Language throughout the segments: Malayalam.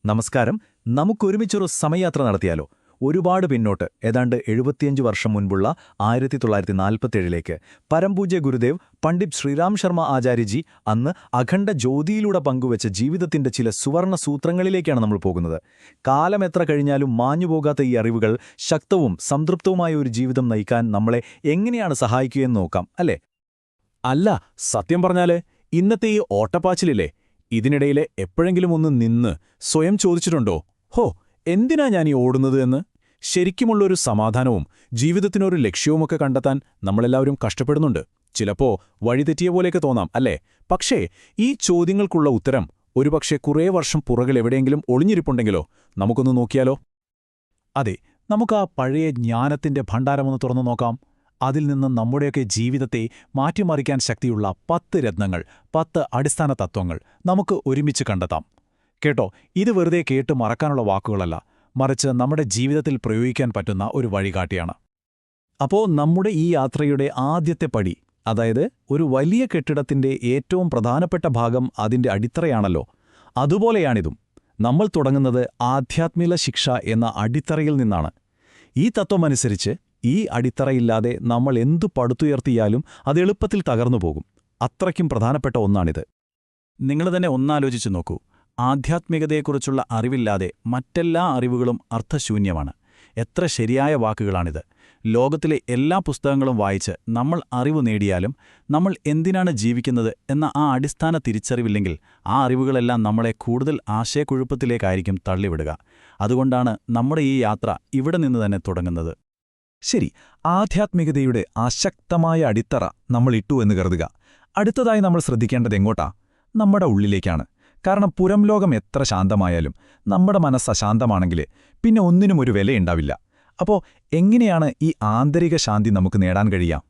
നമസ്കാരം. നമുക്കൊരുമിച്ചൊരു സമയയാത്ര നടത്തിയാലോ? ഒരുപാട് പിന്നോട്ട്, ഏതാണ്ട് 75 വർഷം മുൻപുള്ള 1947ലേക്ക്. പരംപൂജ്യ ഗുരുദേവ് പണ്ഡിറ്റ് ശ്രീറാം ശർമ്മ ആചാര്യജി അന്ന് അഖണ്ഡ ജ്യോതിയിലൂടെ പങ്കുവച്ച ജീവിതത്തിന്റെ ചില സുവർണ സൂത്രങ്ങളിലേക്കാണ് നമ്മൾ പോകുന്നത്. കാലം എത്ര കഴിഞ്ഞാലും മാഞ്ഞുപോകാത്ത ഈ അറിവുകൾ ശക്തവും സംതൃപ്തവുമായ ഒരു ജീവിതം നയിക്കാൻ നമ്മളെ എങ്ങനെയാണ് സഹായിക്കുകയെന്ന് നോക്കാം, അല്ലേ? അല്ല, സത്യം പറഞ്ഞാല് ഇന്നത്തെ ഈ ഓട്ടപ്പാച്ചിലില്ലേ, ഇതിനിടയിലെ എപ്പോഴെങ്കിലും ഒന്ന് നിന്ന് സ്വയം ചോദിച്ചിട്ടുണ്ടോ, ഹോ, എന്തിനാ ഞാൻ ഈ ഓടുന്നത് എന്ന്? ശരിക്കുമുള്ളൊരു സമാധാനവും ജീവിതത്തിനൊരു ലക്ഷ്യവുമൊക്കെ കണ്ടെത്താൻ നമ്മളെല്ലാവരും കഷ്ടപ്പെടുന്നുണ്ട്. ചിലപ്പോ വഴിതെറ്റിയ പോലെയൊക്കെ തോന്നാം, അല്ലേ? പക്ഷേ ഈ ചോദ്യങ്ങൾക്കുള്ള ഉത്തരം ഒരുപക്ഷെ കുറേ വർഷം പുറകിലെവിടെയെങ്കിലും ഒളിഞ്ഞിരിപ്പുണ്ടെങ്കിലോ? നമുക്കൊന്ന് നോക്കിയാലോ? അതെ, നമുക്ക് ആ പഴയ ജ്ഞാനത്തിന്റെ ഭണ്ഡാരമൊന്ന് തുറന്നു നോക്കാം. അതിൽ നിന്ന് നമ്മുടെയൊക്കെ ജീവിതത്തെ മാറ്റിമറിക്കാൻ ശക്തിയുള്ള 10 രത്നങ്ങൾ, 10 അടിസ്ഥാന തത്വങ്ങൾ നമുക്ക് ഒരുമിച്ച് കണ്ടെത്താം. കേട്ടോ, ഇത് വെറുതെ കേട്ട് മറക്കാനുള്ള വാക്കുകളല്ല, മറിച്ച് നമ്മുടെ ജീവിതത്തിൽ പ്രയോഗിക്കാൻ പറ്റുന്ന ഒരു വഴികാട്ടിയാണ്. അപ്പോൾ നമ്മുടെ ഈ യാത്രയുടെ ആദ്യത്തെ പടി, അതായത് ഒരു വലിയ കെട്ടിടത്തിന്റെ ഏറ്റവും പ്രധാനപ്പെട്ട ഭാഗം അതിന്റെ അടിത്തറയാണല്ലോ, അതുപോലെയാണിതും. നമ്മൾ തുടങ്ങുന്നത് ആധ്യാത്മിക ശിക്ഷ എന്ന അടിത്തറയിൽ നിന്നാണ്. ഈ തത്വമനുസരിച്ച് ഈ അടിത്തറയില്ലാതെ നമ്മൾ എന്തു പടുത്തുയർത്തിയാലും അത് എളുപ്പത്തിൽ തകർന്നുപോകും. അത്രയ്ക്കും പ്രധാനപ്പെട്ട ഒന്നാണിത്. നിങ്ങൾ തന്നെ ഒന്നാലോചിച്ചു നോക്കൂ. ആധ്യാത്മികതയെക്കുറിച്ചുള്ള അറിവില്ലാതെ മറ്റെല്ലാ അറിവുകളും അർത്ഥശൂന്യമാണ്. എത്ര ശരിയായ വാക്കുകളാണിത്! ലോകത്തിലെ എല്ലാ പുസ്തകങ്ങളും വായിച്ച് നമ്മൾ അറിവ് നേടിയാലും നമ്മൾ എന്തിനാണ് ജീവിക്കുന്നത് എന്ന ആ അടിസ്ഥാന തിരിച്ചറിവില്ലെങ്കിൽ ആ അറിവുകളെല്ലാം നമ്മളെ കൂടുതൽ ആശയക്കുഴപ്പത്തിലേക്കായിരിക്കും തള്ളിവിടുക. അതുകൊണ്ടാണ് നമ്മുടെ ഈ യാത്ര ഇവിടെ നിന്ന് തന്നെ തുടങ്ങുന്നത്. ശരി, ആധ്യാത്മികതയുടെ അശക്തമായ അടിത്തറ നമ്മൾ ഇട്ടു എന്ന് കരുതുക. അടുത്തതായി നമ്മൾ ശ്രദ്ധിക്കേണ്ടത് എങ്ങോട്ടാ? നമ്മുടെ ഉള്ളിലേക്കാണ്. കാരണം പുറം ലോകം എത്ര ശാന്തമായാലും നമ്മുടെ മനസ്സ് അശാന്തമാണെങ്കിൽ പിന്നെ ഒന്നിനും ഒരു വിലയുണ്ടാവില്ല. അപ്പോൾ എങ്ങനെയാണ് ഈ ആന്തരിക ശാന്തി നമുക്ക് നേടാൻ കഴിയാം?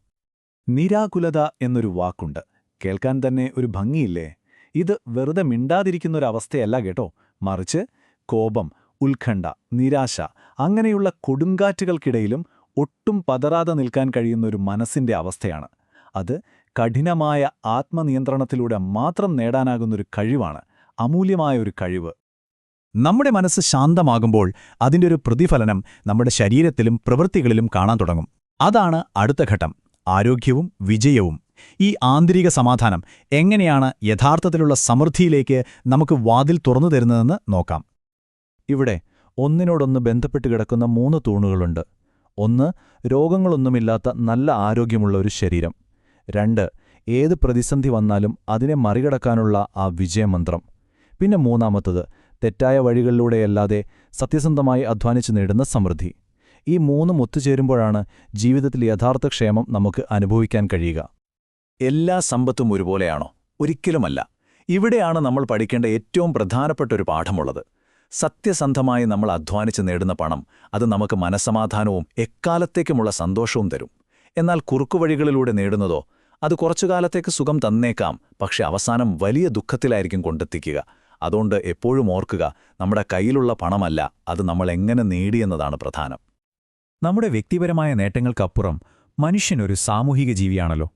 നിരാകുലത എന്നൊരു വാക്കുണ്ട്. കേൾക്കാൻ തന്നെ ഒരു ഭംഗിയില്ലേ? ഇത് വെറുതെ മിണ്ടാതിരിക്കുന്നൊരവസ്ഥയല്ല കേട്ടോ, മറിച്ച് കോപം, ഉത്കണ്ഠ, നിരാശ അങ്ങനെയുള്ള കൊടുങ്കാറ്റുകൾക്കിടയിലും ഒട്ടും പതറാതെ നിൽക്കാൻ കഴിയുന്നൊരു മനസ്സിന്റെ അവസ്ഥയാണ്. അത് കഠിനമായ ആത്മനിയന്ത്രണത്തിലൂടെ മാത്രം നേടാനാകുന്നൊരു കഴിവാണ്, അമൂല്യമായൊരു കഴിവ്. നമ്മുടെ മനസ്സ് ശാന്തമാകുമ്പോൾ അതിൻ്റെ ഒരു പ്രതിഫലനം നമ്മുടെ ശരീരത്തിലും പ്രവൃത്തികളിലും കാണാൻ തുടങ്ങും. അതാണ് അടുത്ത ഘട്ടം, ആരോഗ്യവും വിജയവും. ഈ ആന്തരിക സമാധാനം എങ്ങനെയാണ് യഥാർത്ഥത്തിലുള്ള സമൃദ്ധിയിലേക്ക് നമുക്ക് വാതിൽ തുറന്നു തരുന്നതെന്ന് നോക്കാം. ഇവിടെ ഒന്നിനോടൊന്ന് ബന്ധപ്പെട്ട് കിടക്കുന്ന 3 തൂണുകളുണ്ട്. 1. രോഗങ്ങളൊന്നുമില്ലാത്ത നല്ല ആരോഗ്യമുള്ള ഒരു ശരീരം. 2. ഏത് പ്രതിസന്ധി വന്നാലും അതിനെ മറികടക്കാനുള്ള ആ വിജയമന്ത്രം. പിന്നെ 3-മത്തത്, തെറ്റായ വഴികളിലൂടെയല്ലാതെ സത്യസന്ധമായി അധ്വാനിച്ചു നേടുന്ന സമൃദ്ധി. ഈ 3 ഒത്തുചേരുമ്പോഴാണ് ജീവിതത്തിൽ യഥാർത്ഥ ക്ഷേമം നമുക്ക് അനുഭവിക്കാൻ കഴിയുക. എല്ലാ സമ്പത്തും ഒരുപോലെയാണോ? ഒരിക്കലുമല്ല. ഇവിടെയാണ് നമ്മൾ പഠിക്കേണ്ട ഏറ്റവും പ്രധാനപ്പെട്ട ഒരു പാഠമുള്ളത്. സത്യസന്ധമായി നമ്മൾ അധ്വാനിച്ച് നേടുന്ന പണം, അത് നമുക്ക് മനസ്സമാധാനവും എക്കാലത്തേക്കുമുള്ള സന്തോഷവും തരും. എന്നാൽ കുറുക്കുവഴികളിലൂടെ നേടുന്നതോ, അത് കുറച്ചുകാലത്തേക്ക് സുഖം തന്നേക്കാം, പക്ഷെ അവസാനം വലിയ ദുഃഖത്തിലായിരിക്കും കൊണ്ടെത്തിക്കുക. അതുകൊണ്ട് എപ്പോഴും ഓർക്കുക, നമ്മുടെ കയ്യിലുള്ള പണമല്ല, അത് നമ്മൾ എങ്ങനെ നേടിയെന്നതാണ് പ്രധാനം. നമ്മുടെ വ്യക്തിപരമായ നേട്ടങ്ങൾക്കപ്പുറം മനുഷ്യനൊരു സാമൂഹിക ജീവിയാണല്ലോ.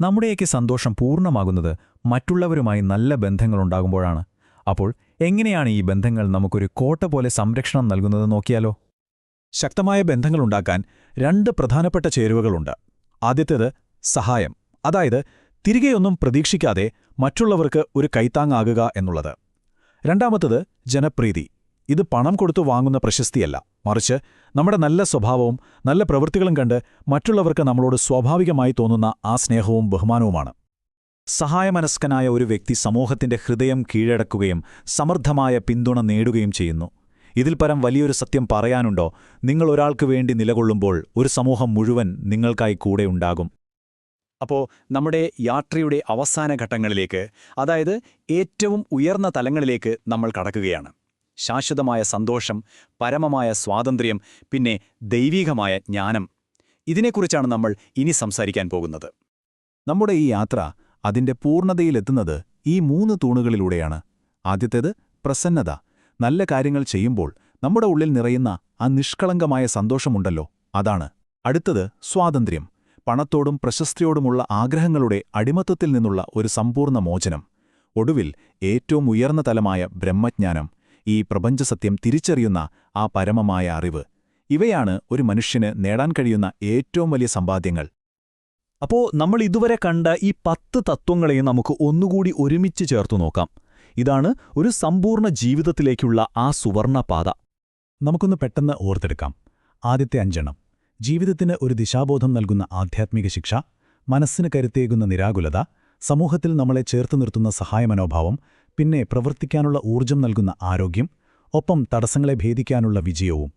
നമ്മുടെയൊക്കെ സന്തോഷം പൂർണ്ണമാകുന്നത് മറ്റുള്ളവരുമായി നല്ല ബന്ധങ്ങളുണ്ടാകുമ്പോഴാണ്. അപ്പോൾ എങ്ങനെയാണ് ഈ ബന്ധങ്ങൾ നമുക്കൊരു കോട്ട പോലെ സംരക്ഷണം നൽകുന്നത് നോക്കിയാലോ? ശക്തമായ ബന്ധങ്ങളുണ്ടാക്കാൻ 2 പ്രധാനപ്പെട്ട ചേരുവകളുണ്ട്. ആദ്യത്തേത് സഹായം, അതായത് തിരികെയൊന്നും പ്രതീക്ഷിക്കാതെ മറ്റുള്ളവർക്ക് ഒരു കൈത്താങ്ങാകുക എന്നുള്ളത്. 2-മത്തത് ജനപ്രീതി. ഇത് പണം കൊടുത്തു വാങ്ങുന്ന പ്രശസ്തിയല്ല, മറിച്ച് നമ്മുടെ നല്ല സ്വഭാവവും നല്ല പ്രവൃത്തികളും കണ്ട് മറ്റുള്ളവർക്ക് നമ്മളോട് സ്വാഭാവികമായി തോന്നുന്ന ആ സ്നേഹവും ബഹുമാനവുമാണ്. സഹായമനസ്കനായ ഒരു വ്യക്തി സമൂഹത്തിന്റെ ഹൃദയം കീഴടക്കുകയും സമൃദ്ധമായ പിന്തുണ നേടുകയും ചെയ്യുന്നു. ഇതിൽ പരം വലിയൊരു സത്യം പറയാനുണ്ടോ? നിങ്ങൾ ഒരാൾക്ക് വേണ്ടി നിലകൊള്ളുമ്പോൾ ഒരു സമൂഹം മുഴുവൻ നിങ്ങൾക്കായി കൂടെ ഉണ്ടാകും. അപ്പോൾ നമ്മുടെ യാത്രയുടെ അവസാന ഘട്ടങ്ങളിലേക്ക്, അതായത് ഏറ്റവും ഉയർന്ന തലങ്ങളിലേക്ക് നമ്മൾ കടക്കുകയാണ്. ശാശ്വതമായ സന്തോഷം, പരമമായ സ്വാതന്ത്ര്യം, പിന്നെ ദൈവീകമായ ജ്ഞാനം. ഇതിനെക്കുറിച്ചാണ് നമ്മൾ ഇനി സംസാരിക്കാൻ പോകുന്നത്. നമ്മുടെ ഈ യാത്ര അതിന്റെ പൂർണ്ണതയിലെത്തുന്നത് ഈ 3 തൂണുകളിലൂടെയാണ്. ആദ്യത്തേത് പ്രസന്നത. നല്ല കാര്യങ്ങൾ ചെയ്യുമ്പോൾ നമ്മുടെ ഉള്ളിൽ നിറയുന്ന ആ നിഷ്കളങ്കമായ സന്തോഷമുണ്ടല്ലോ, അതാണ്. അടുത്തത് സ്വാതന്ത്ര്യം. പണത്തോടും പ്രശസ്തിയോടുമുള്ള ആഗ്രഹങ്ങളുടെ അടിമത്തത്തിൽ നിന്നുള്ള ഒരു സമ്പൂർണ്ണ മോചനം. ഒടുവിൽ ഏറ്റവും ഉയർന്ന തലമായ ബ്രഹ്മജ്ഞാനം. ഈ പ്രപഞ്ചസത്യം തിരിച്ചറിയുന്ന ആ പരമമായ അറിവ്. ഇവയാണ് ഒരു മനുഷ്യന് നേടാൻ കഴിയുന്ന ഏറ്റവും വലിയ സമ്പാദ്യങ്ങൾ. അപ്പോ നമ്മൾ ഇതുവരെ കണ്ട ഈ 10 തത്വങ്ങളെയും നമുക്ക് ഒന്നുകൂടി ഒരുമിച്ച് ചേർത്തു നോക്കാം. ഇതാണ് ഒരു സമ്പൂർണ്ണ ജീവിതത്തിലേക്കുള്ള ആ സുവർണ പാത. നമുക്കൊന്ന് പെട്ടെന്ന് ഓർത്തെടുക്കാം. ആദ്യത്തെ 5 എണ്ണം: ജീവിതത്തിന് ഒരു ദിശാബോധം നൽകുന്ന ആധ്യാത്മിക ശിക്ഷ, മനസ്സിന് കരുത്തേകുന്ന നിരാകുലത, സമൂഹത്തിൽ നമ്മളെ ചേർത്തു നിർത്തുന്ന സഹായമനോഭാവം, പിന്നെ പ്രവർത്തിക്കാനുള്ള ഊർജ്ജം നൽകുന്ന ആരോഗ്യം, ഒപ്പം തടസ്സങ്ങളെ ഭേദിക്കാനുള്ള വിജയവും.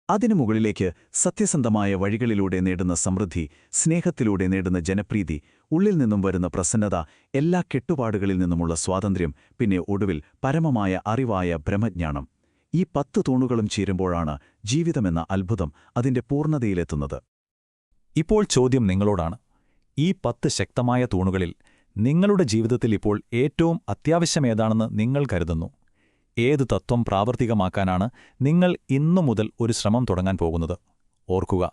അതിനു മുകളിലേക്ക് സത്യസന്ധമായ വഴികളിലൂടെ നേടുന്ന സമൃദ്ധി, സ്നേഹത്തിലൂടെ നേടുന്ന ജനപ്രീതി, ഉള്ളിൽ നിന്നും വരുന്ന പ്രസന്നത, എല്ലാ കെട്ടുപാടുകളിൽ നിന്നുമുള്ള സ്വാതന്ത്ര്യം, പിന്നെ ഒടുവിൽ പരമമായ അറിവായ ബ്രഹ്മജ്ഞാനം. ഈ 10 തൂണുകളും ചേരുമ്പോഴാണ് ജീവിതമെന്ന അത്ഭുതം അതിന്റെ പൂർണ്ണതയിലെത്തുന്നത്. ഇപ്പോൾ ചോദ്യം നിങ്ങളോടാണ്. ഈ 10 ശക്തമായ തൂണുകളിൽ നിങ്ങളുടെ ജീവിതത്തിൽ ഇപ്പോൾ ഏറ്റവും അത്യാവശ്യമേതാണെന്ന് നിങ്ങൾ കരുതുന്നു? ഏത് തത്വം പ്രാവർത്തികമാക്കാനാണ് നിങ്ങൾ ഇന്നു മുതൽ ഒരു ശ്രമം തുടങ്ങാൻ പോകുന്നത്? ഓർക്കുക,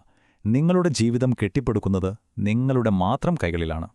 നിങ്ങളുടെ ജീവിതം കെട്ടിപ്പടുക്കുന്നത് നിങ്ങളുടെ മാത്രം കൈകളിലാണ്.